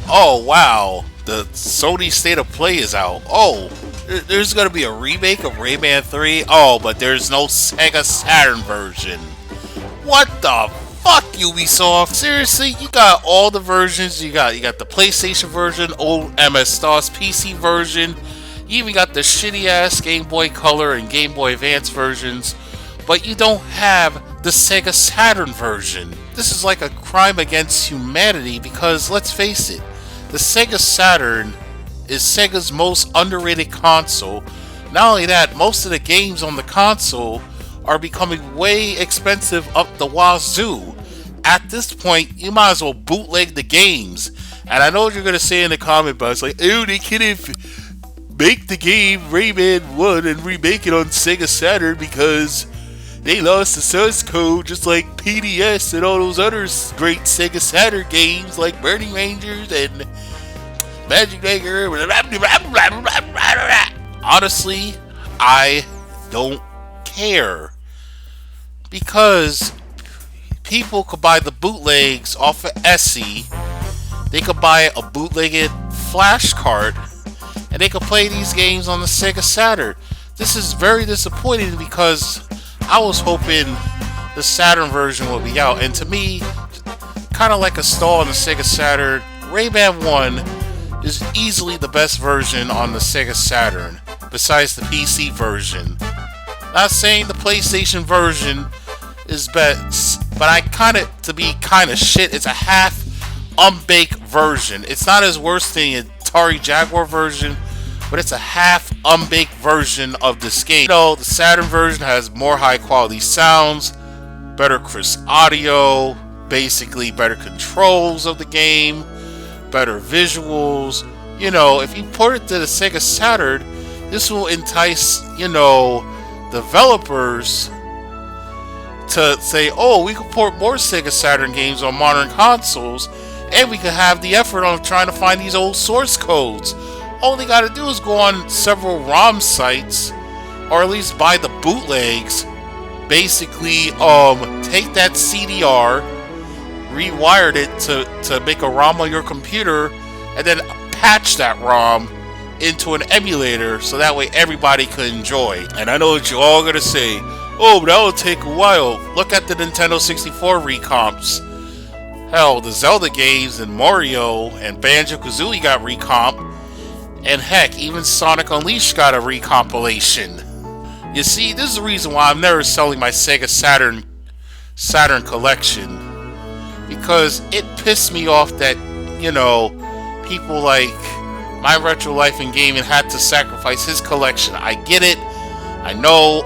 Oh wow, the Sony State of Play is out. Oh, there's gonna be a remake of Rayman 3. Oh, but there's no Sega Saturn version. What the fuck, Ubisoft? Seriously, you got all the versions. You got the PlayStation version, old MS-DOS PC version. You even got the shitty ass Game Boy Color and Game Boy Advance versions, but you don't have the Sega Saturn version. This is like a crime against humanity because let's face it, the Sega Saturn is Sega's most underrated console. Not only that, most of the games on the console are becoming way expensive up the wazoo. At this point, you might as well bootleg the games. And I know what you're gonna say in the comment box, like, "Oh, they couldn't make the game Rayman 1 and remake it on Sega Saturn because they lost the source code just like PDS and all those other great Sega Saturn games like Burning Rangers and Magic Maker." Honestly, I don't care because people could buy the bootlegs off of Etsy. They could buy a bootlegged flash card and they could play these games on the Sega Saturn. This is very disappointing because I was hoping the Saturn version would be out, and to me, kind of like a stall on the Sega Saturn, Rayman 1 is easily the best version on the Sega Saturn, besides the PC version. Not saying the PlayStation version is best, but to be kind of shit, it's a half unbaked version. It's not as worse than the Atari Jaguar version, but it's a half unbaked version of this game. You know, the Saturn version has more high quality sounds, better crisp audio, basically better controls of the game, better visuals. You know, if you port it to the Sega Saturn, this will entice, developers to say, oh, we can port more Sega Saturn games on modern consoles, and we can have the effort on trying to find these old source codes. All they gotta do is go on several ROM sites, or at least buy the bootlegs, basically take that CDR, rewired it to make a ROM on your computer, and then patch that ROM into an emulator so that way everybody could enjoy. And I know what you're all gonna say, oh, but that will take a while. Look at the Nintendo 64 recomps. Hell, the Zelda games and Mario and Banjo-Kazooie got recomp. And heck, even Sonic Unleashed got a recompilation. You see, this is the reason why I'm never selling my Sega Saturn collection. Because it pissed me off that, people like My Retro Life in Gaming had to sacrifice his collection. I get it. I know,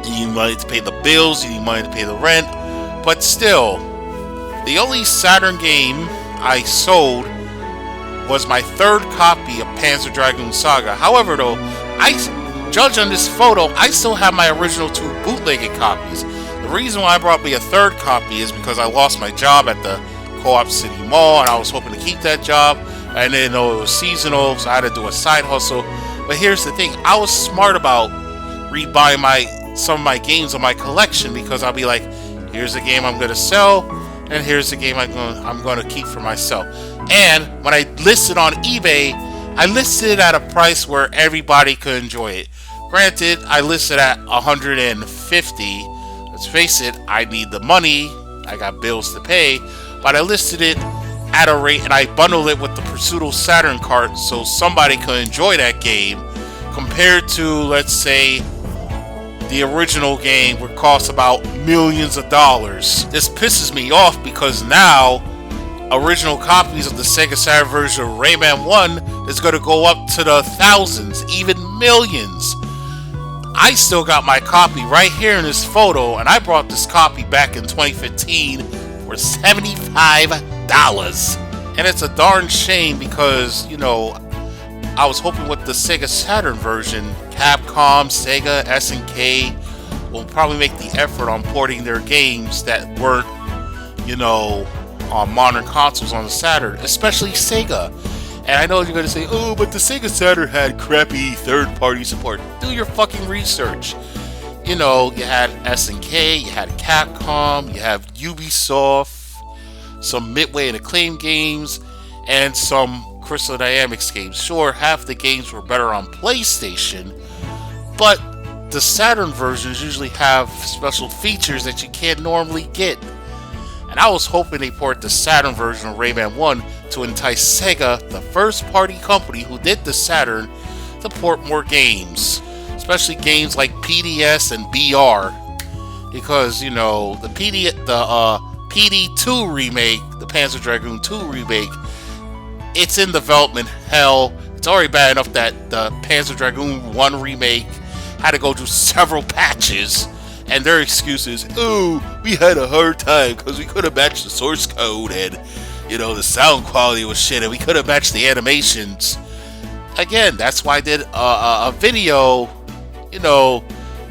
you need money to pay the bills, you need money to pay the rent. But still, the only Saturn game I sold was my third copy of Panzer Dragoon Saga. However, though, I judge on this photo, I still have my original two bootlegged copies. The reason why I brought me a third copy is because I lost my job at the Co-op City Mall, and I was hoping to keep that job. I didn't know it was seasonal, so I had to do a side hustle. But here's the thing, I was smart about rebuying some of my games on my collection, because I'll be like, here's a game I'm going to sell, and here's the game I'm going to keep for myself. And when I listed on eBay, I listed it at a price where everybody could enjoy it. Granted, I listed at $150. Let's face it, I need the money. I got bills to pay. But I listed it at a rate, and I bundled it with the Pursuit Saturn cart so somebody could enjoy that game, compared to, let's say, the original game would cost about millions of dollars. This pisses me off because now original copies of the Sega Saturn version of Rayman 1 is going to go up to the thousands, even millions. I still got my copy right here in this photo, and I brought this copy back in 2015 for $75. And it's a darn shame because, I was hoping with the Sega Saturn version, Capcom, Sega, SNK will probably make the effort on porting their games that weren't, on modern consoles on the Saturn, especially Sega. And I know you're going to say, oh, but the Sega Saturn had crappy third-party support. Do your fucking research. You had SNK, you had Capcom, you have Ubisoft, some Midway and Acclaim games, and some Crystal Dynamics games. Sure, half the games were better on PlayStation, but the Saturn versions usually have special features that you can't normally get. And I was hoping they port the Saturn version of Rayman 1 to entice Sega, the first party company who did the Saturn, to port more games. Especially games like PDS and BR. Because, you know, the PD2 remake, the Panzer Dragoon 2 remake, it's in development hell. It's already bad enough that the Panzer Dragoon 1 remake had to go through several patches. And their excuse is, oh, we had a hard time because we couldn't match the source code and, you know, the sound quality was shit and we couldn't match the animations. Again, that's why I did a video, you know,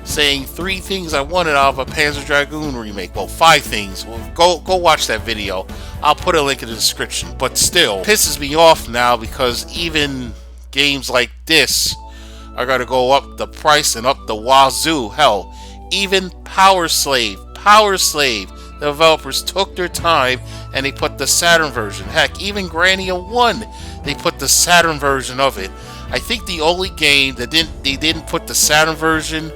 saying 3 things I wanted out of a Panzer Dragoon remake. Well, 5 things. Well, go watch that video. I'll put a link in the description. But still, pisses me off now because even games like this are going to go up the price and up the wazoo. Hell, even Power Slave, the developers took their time and they put the Saturn version. Heck, even Grania 1, they put the Saturn version of it. I think the only game that they didn't put the Saturn version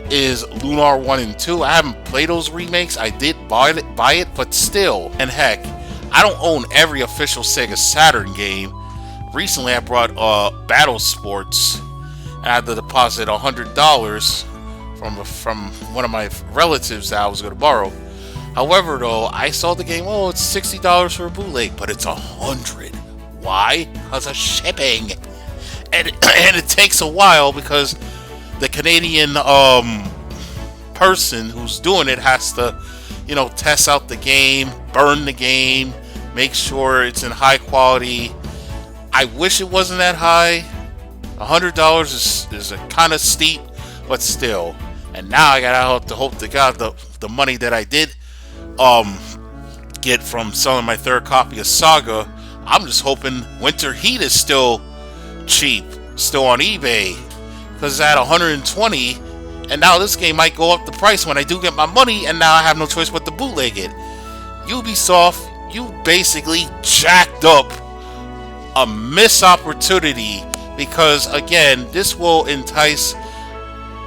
is Lunar 1 and 2. I haven't played those remakes. I did buy it, but still. And heck, I don't own every official Sega Saturn game. Recently, I brought Battle Sports, and I had to deposit $100 from one of my relatives that I was going to borrow. However, though, I saw the game. Oh, it's $60 for a bootleg, but it's $100. Why? Because of shipping, and it takes a while because the Canadian person who's doing it has to, you know, test out the game, burn the game, make sure it's in high quality. I wish it wasn't that high. $100 is a kind of steep, but still. And now I gotta have to hope to God the money that I did get from selling my 3rd copy of Saga, I'm just hoping Winter Heat is still cheap, still on eBay, because it's at $120, and now this game might go up the price when I do get my money, and now I have no choice but to bootleg it. Ubisoft, you basically jacked up a missed opportunity, because again, this will entice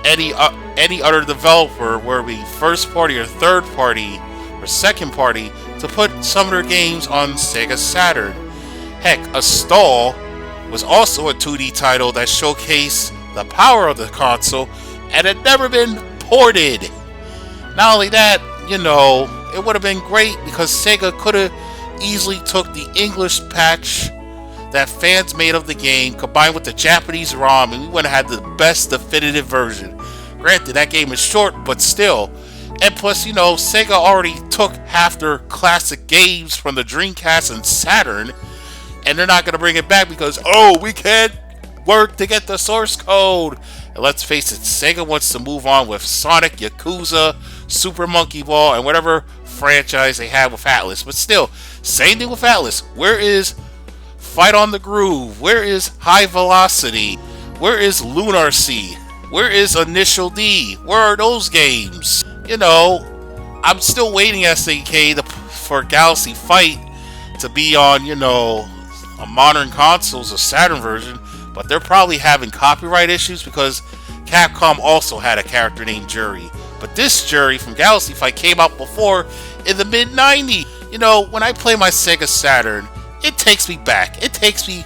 any other developer, where we first party or third party or second party, to put some of their games on Sega Saturn. Heck, Astol was also a 2D title that showcased the power of the console and had never been ported. Not only that, you know, it would have been great because Sega could have easily took the English patch that fans made of the game, combined with the Japanese ROM, and we would have had the best definitive version. Granted, that game is short, but still. And plus, you know, Sega already took half their classic games from the Dreamcast and Saturn, and they're not going to bring it back because, oh, we can't work to get the source code. And let's face it, Sega wants to move on with Sonic, Yakuza, Super Monkey Ball, and whatever franchise they have with Atlas. But still, same thing with Atlas. Where is Fight on the Groove? Where is High Velocity? Where is Lunar Sea? Where is Initial D? Where are those games? You know, I'm still waiting, SAK, for Galaxy Fight to be on, you know, a modern consoles, a Saturn version, but they're probably having copyright issues because Capcom also had a character named Jury. But this Jury from Galaxy Fight came out before, in the mid-90s. You know, when I play my Sega Saturn, it takes me back. It takes me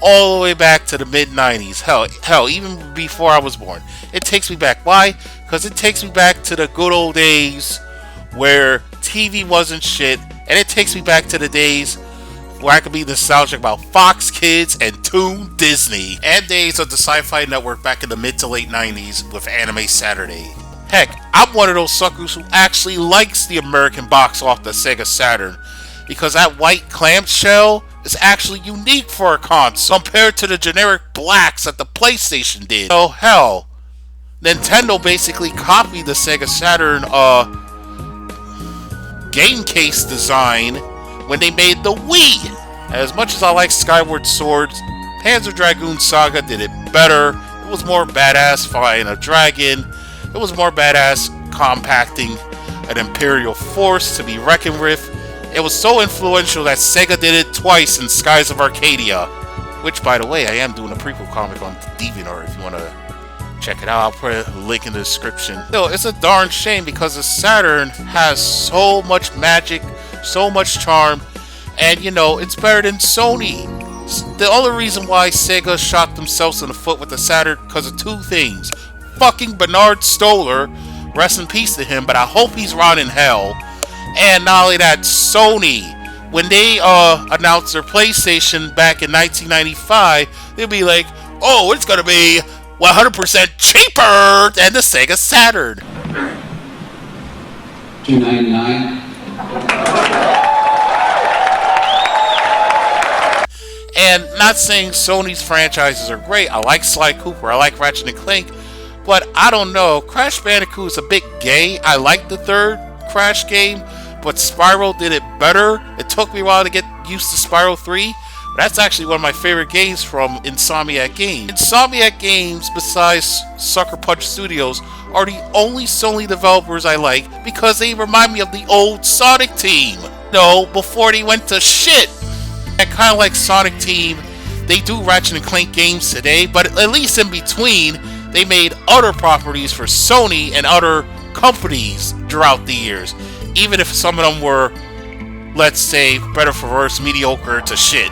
all the way back to the mid-90s. Hell, even before I was born. It takes me back. Why? Because it takes me back to the good old days where TV wasn't shit, and it takes me back to the days where I could be nostalgic about Fox Kids and Toon Disney, and days of the Sci-Fi Network back in the mid to late 90s with Anime Saturday. Heck, I'm one of those suckers who actually likes the American box off the Sega Saturn, because that white clamshell is actually unique for a console compared to the generic blacks that the PlayStation did. So hell, Nintendo basically copied the Sega Saturn game case design when they made the Wii. As much as I like Skyward Sword, Panzer Dragoon Saga did it better. It was more badass fighting a dragon. It was more badass compacting an Imperial force to be reckoned with. It was so influential that Sega did it twice in Skies of Arcadia. Which, by the way, I am doing a prequel comic on DeviantArt if you want to check it out. I'll put a link in the description. No, it's a darn shame because the Saturn has so much magic, so much charm, and you know, it's better than Sony. The only reason why Sega shot themselves in the foot with the Saturn because of two things. Fucking Bernard Stoller, rest in peace to him, but I hope he's rotting in hell. And not only that, Sony, when they announced their PlayStation back in 1995, they'd be like, oh, it's gonna be 100% cheaper than the Sega Saturn. $299. And not saying Sony's franchises are great. I like Sly Cooper, I like Ratchet and Clank, but I don't know. Crash Bandicoot is a bit gay. I like the third Crash game, but Spyro did it better. It took me a while to get used to Spyro 3. But that's actually one of my favorite games from Insomniac Games. Insomniac Games, besides Sucker Punch Studios, are the only Sony developers I like because they remind me of the old Sonic Team. No, before they went to shit. And kind of like Sonic Team, they do Ratchet and Clank games today, but at least in between, they made other properties for Sony and other companies throughout the years. Even if some of them were, let's say, better for worse, mediocre to shit.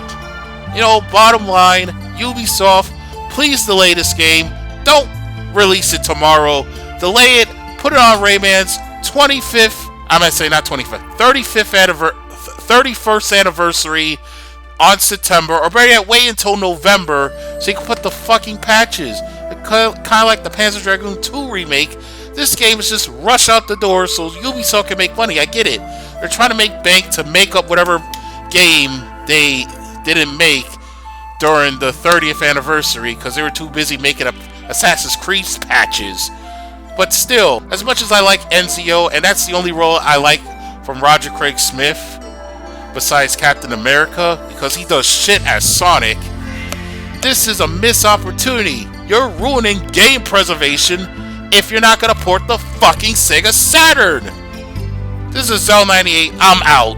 You know, bottom line, Ubisoft, please delay this game. Don't release it tomorrow. Delay it, put it on Rayman's 25th, I might say not 25th, 31st anniversary on September, or better yet, wait until November so you can put the fucking patches. Kind of like the Panzer Dragoon 2 remake. This game is just rush out the door so Ubisoft can make money. I get it. They're trying to make bank to make up whatever game they didn't make during the 30th anniversary because they were too busy making up Assassin's Creed patches. But still, as much as I like NCO, and that's the only role I like from Roger Craig Smith besides Captain America because he does shit as Sonic, this is a missed opportunity. You're ruining game preservation if you're not gonna port the fucking Sega Saturn. This is Zell98. I'm out.